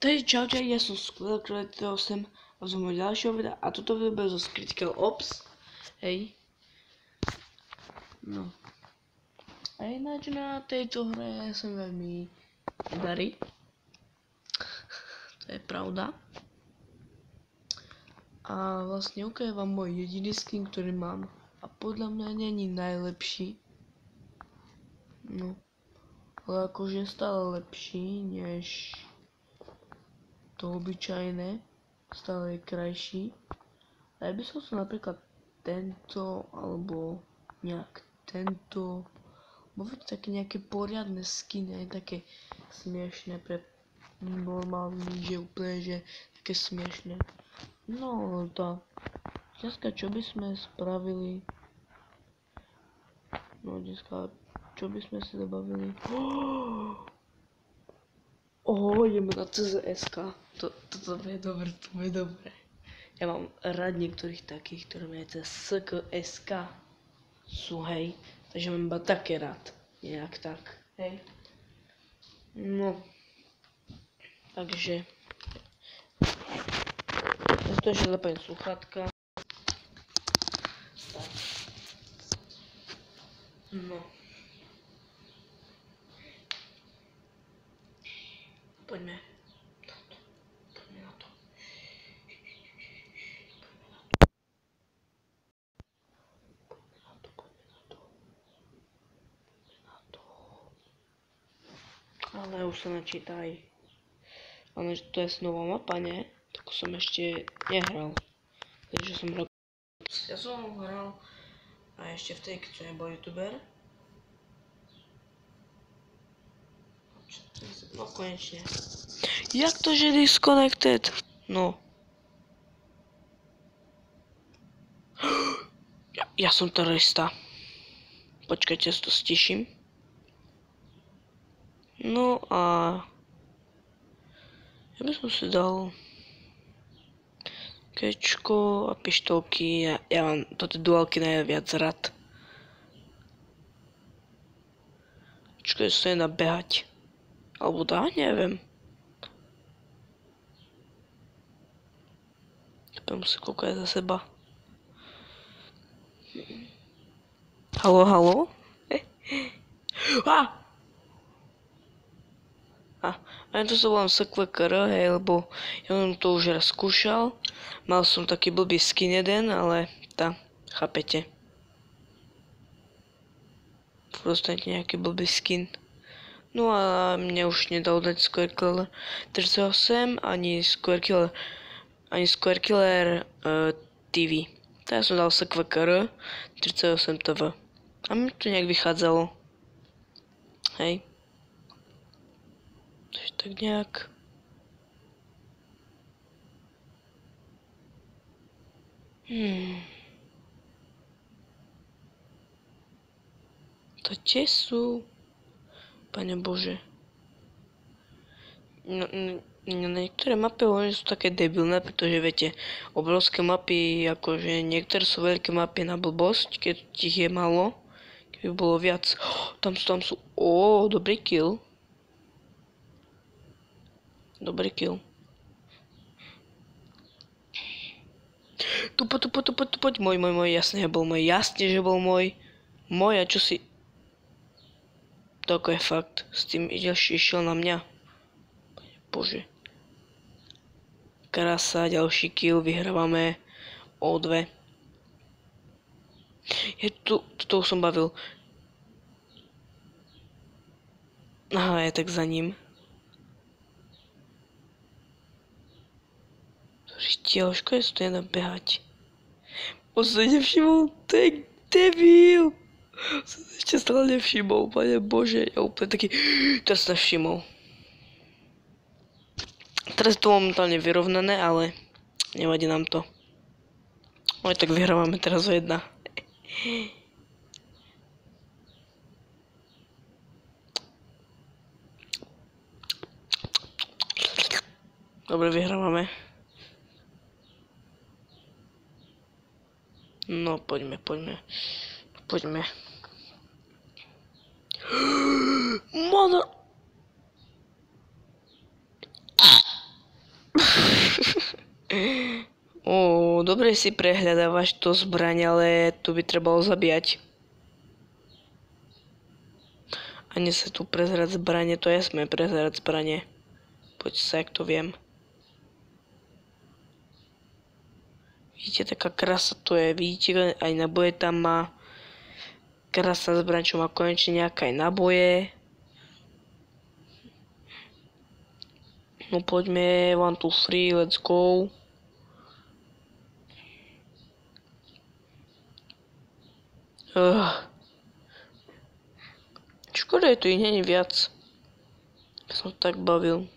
Takže čaute, ja som Squirrel8 a z môjho ďalšieho videa a toto video bude zo Critical Ops. Hej. No. A ináč na tejto hre som veľmi darí. To je pravda. A vlastne ukážem vám môj jediný skin, ktorý mám. A podľa mňa není najlepší. No. Ale akože stále lepší než to obyčajné, stále je krajší. A ja by som sa napríklad tento, alebo nejak tento, môžu také nejaké poriadne skiny, aj také smiešné pre normálny, že úplne, že také smiešné. No, tá. Dneska čo by sme spravili? No, dneska čo by sme si zabavili? Ideme na CZSK. Toto bude dobre, to bude dobre. Ja mám rád niektorých takých, ktoré majú CZSK. Sú, hej. Takže mám iba také rád. Nejak tak, hej. No. Takže. Ja to ešte zapojím sluchátka. Tak. No. Poďme. Poďme na to. Ale už sa načítaj. Ale to je nová mapa, nie? Tak som ešte nehral. Takže som hral. Ja som hral a ešte v tej, keď som nebol youtuber. No konečne. Jak to, že disconnected? No. Ja som terorista. Počkajte, ja to stiším. No a ja by som si dal kečko a pištolky. Ja mám toto duálky najviac rád. Počkaj, sa nedá behať. Alebo dá, neviem. Budem si koľko je za seba. Haló, haló? Ja to sa volám SQKR, hej, lebo ja som to už raz skúšal. Mal som taký blbý skin jeden, ale chápete. Proste nejaký blbý skin. No a mne už nedal dať Squirrel 38 ani Squirrel TV. Tak ja som dal SQKR 38 TV. A mi to nejak vychádzalo. Hej. Takže tak nejak. To tie sú? Pane Bože. No, niektoré mapy sú také debilné, pretože viete, obrovské mapy, akože niektoré sú veľké mapy na blbosť, keď ich je málo. Keby bolo viac. Tam sú. Dobrý kill. Dobrý kill. Tu poď. Môj, jasne, že bol môj. Jasne, že bol môj. Môj, a čo si... Toko je fakt. S tým išiel na mňa. Bože. Krása, ďalší kill. Vyhrávame o 2. Toto už som bavil. Aha, je tak za ním. Škoda sa to nedá behať. On sa nevšimol, to je debil. Som sa ešte stále nevšimol, pane Bože. Ja úplne taký, teraz sa nevšimol. Teraz je to momentálne vyrovnané, ale nevadí nám to. Aj tak vyhrávame teraz o 1. Dobre, vyhrávame. No, poďme. Mother... Dobre si prehľadávaš to zbraň, ale tu by trebalo zabíjať. A nie sa tu prezerať zbranie, to ja smiem prezerať zbranie. Poď sa, jak to viem. Vidíte, taká krása to je. Vidíte, aj naboje tam má. Krásna zbraň, čo má konečne nejaké aj naboje. No poďme, 1, 2, 3, let's go. Škoda je tu ich není viac. Som tak bavil.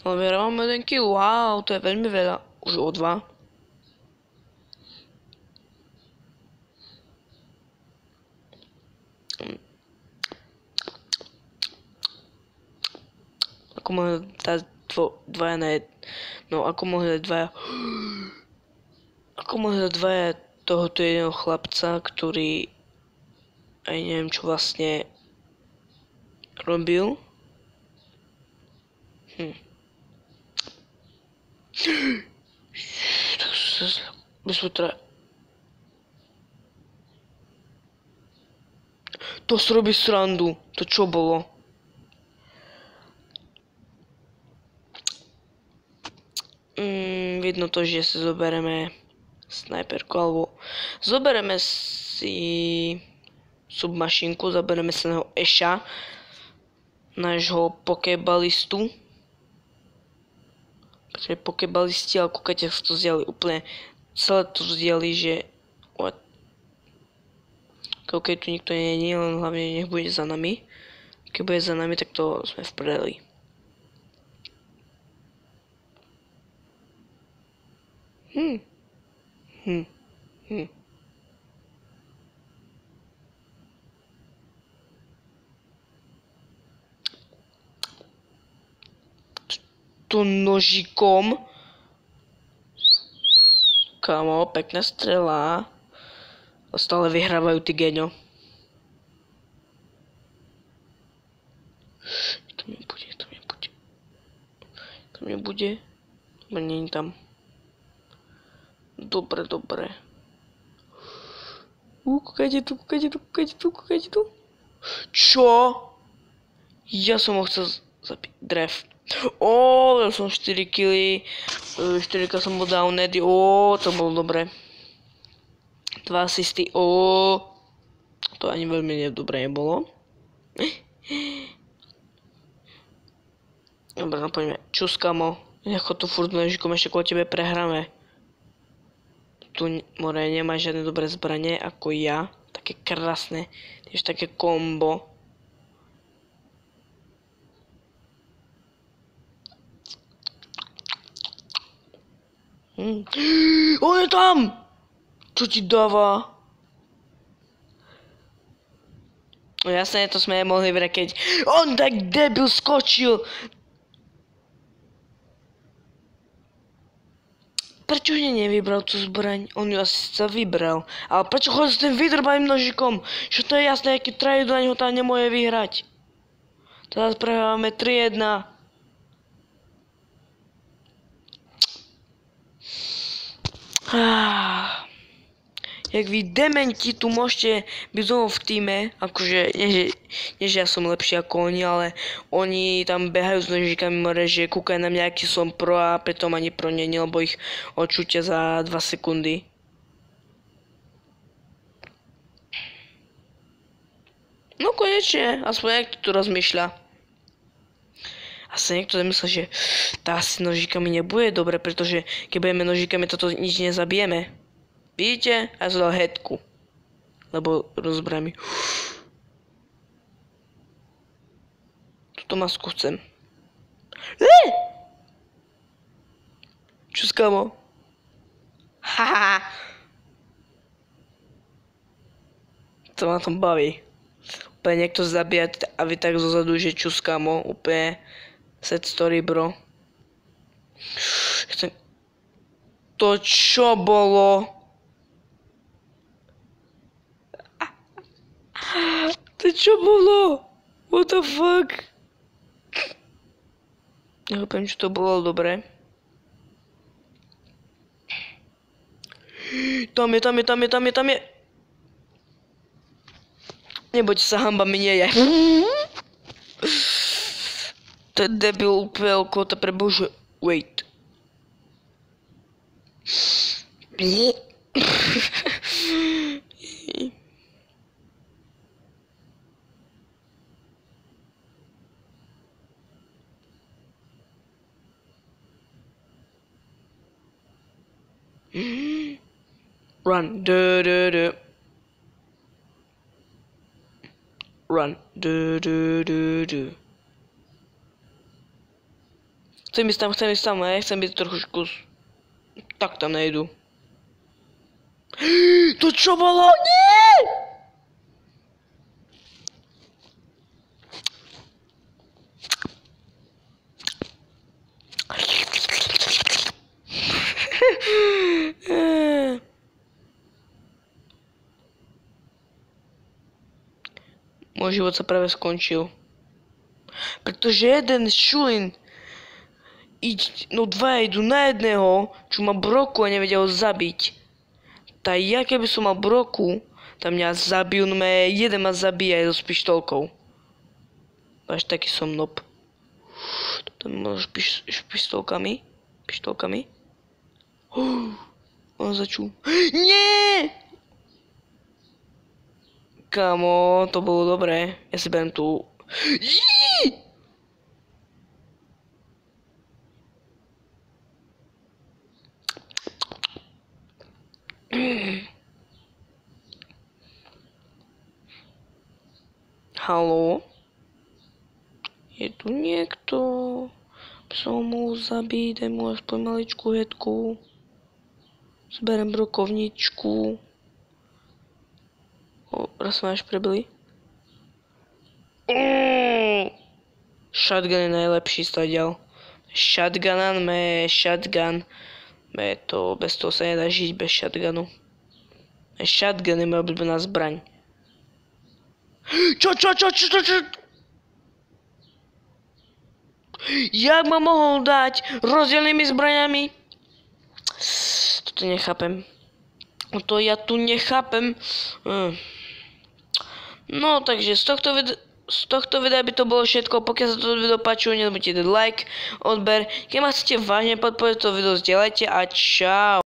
Ale vyhrávame 1 kill, wow, to je veľmi veľa. Už o 2. Ako mohli dať dvaja na jed... No, ako mohli dať dvaja... Ako mohli dať dvaja tohoto jedného chlapca, ktorý... Aj neviem, čo vlastne... robil. To si robí srandu. To čo bolo? Vidno to, že si zoberieme snajperku, alebo zoberieme si submašinku, zoberieme si neho Eša, nášho pokebalistu. Pretože pokebalisti, ale kúkajte, sa to zdieľali úplne, celé to zdieľali, že keď tu nikto nie je, len hlavne nech bude za nami. Keď bude za nami, tak to sme v prdeli. To nožikom. Kámo, pekná strela. A stále vyhrávajú tí geňo. To nebude. Nie je tam. Dobre. Kúkajte tu. Čo? Ja som ho chcel zabiť. Drev. Ja som 4 killy. 4 som bol downed. To bolo dobre. 2 asisty. To ani veľmi dobre nebolo. Dobre, no poďme. Čus, kamo. Nechod tu furt nožikom, ešte kvôli tebe prehráme. Tu, more, nemáš žiadne dobré zbranie ako ja. Také krásne. Tiež také kombo. On je tam! Čo ti dáva? No jasné, to sme mohli vrať, keď on tak debil skočil. Prečo hneď nevybral tú zbraň? On ju asi sa vybral. Ale prečo chodí s tým vydrbaným nožikom? Čo to je jasné, aký trade na ňo tam nemôže vyhrať. Teraz prehrávame 3-1. Jak vy dementi tu môžete byť znovu v týme, akože, nie že ja som lepší ako oni, ale oni tam behajú s nožíkami more, že kúkajú na mňa, aký som pro a pritom ani pro nie, lebo ich odčúťa za 2 sekundy. No konečne, aspoň niekto tu rozmýšľa. Asi niekto zamyslel, že tá asi nožíkami nebude dobre, pretože keď budeme nožíkami, toto nič nezabijeme. Vidíte? Ja som dal headku. Lebo rozbrami. Tuto masku chcem. Čo skamo? Haha. To ma tom baví. Úplne niekto zabíja a vy tak zozadu, že čuskamo. Úplne set story, bro. To čo bolo? To čo bolo? What the fuck? Nechápem, čo to bolo dobre. Tam je. Nebojte sa, hamba mi nie je. To je debil úplne kota pre bože. Wait. Run. Run. Chcem ísť tam, a ja chcem byť trošku... Tak tam nejdu. To čo bolo? Nie! Môj život sa práve skončil. Pretože jeden šulin dvaja idú na jedného, čo má broku a nevedia ho zabiť. Tak ja keby som mal broku, tam mňa zabijú, no jeden ma zabíja aj so pištolkou. Až taký som noob. Tam môžeš pištolkami. On začul. Nie! Kamo, to bolo dobré. Ja si beriem tu. Haló? Je tu niekto? By som ho mohol zabiť, daj mu aspoň maličkú hedku. Zberem brokovničku. Raz sme až prebili. Shotgun je najlepší stadiaľ. Shotgun. Bez toho sa nedá žiť bez shotgunu. Shotgun je moja obľúbená zbraň. Čo? Jak ma mohol dať rozdielnymi zbraňami? Toto nechápem. To ja tu nechápem. No, takže z tohto videa by to bolo všetko. Pokiaľ sa toto video páčilo, nezabudnite dať like, odber. Keď ma chcete vážne podporiť, to video zdieľajte a čau.